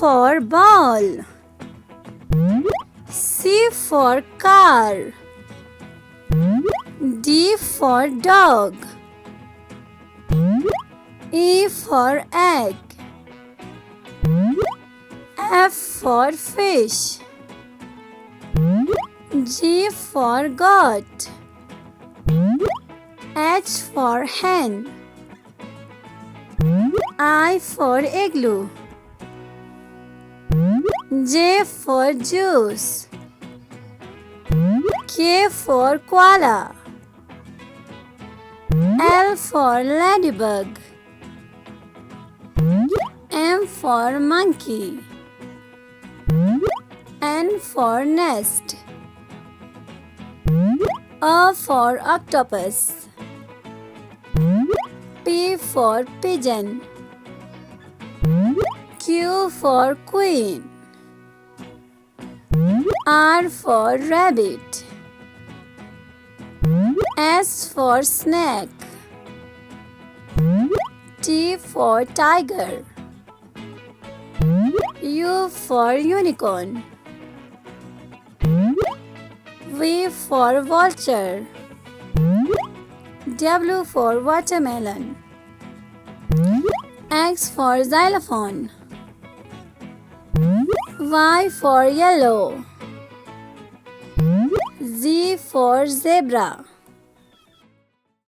for ball. C for car. D for dog. E for egg. F for fish. G for goat. H for hen. I for igloo. J for juice. K for koala. L for ladybug. M for monkey. N for nest. O for octopus. P for pigeon. Q for queen. R for rabbit. S for snake. T for tiger. U for unicorn. V for vulture. W for watermelon. X for xylophone. Y for yellow. Z for zebra.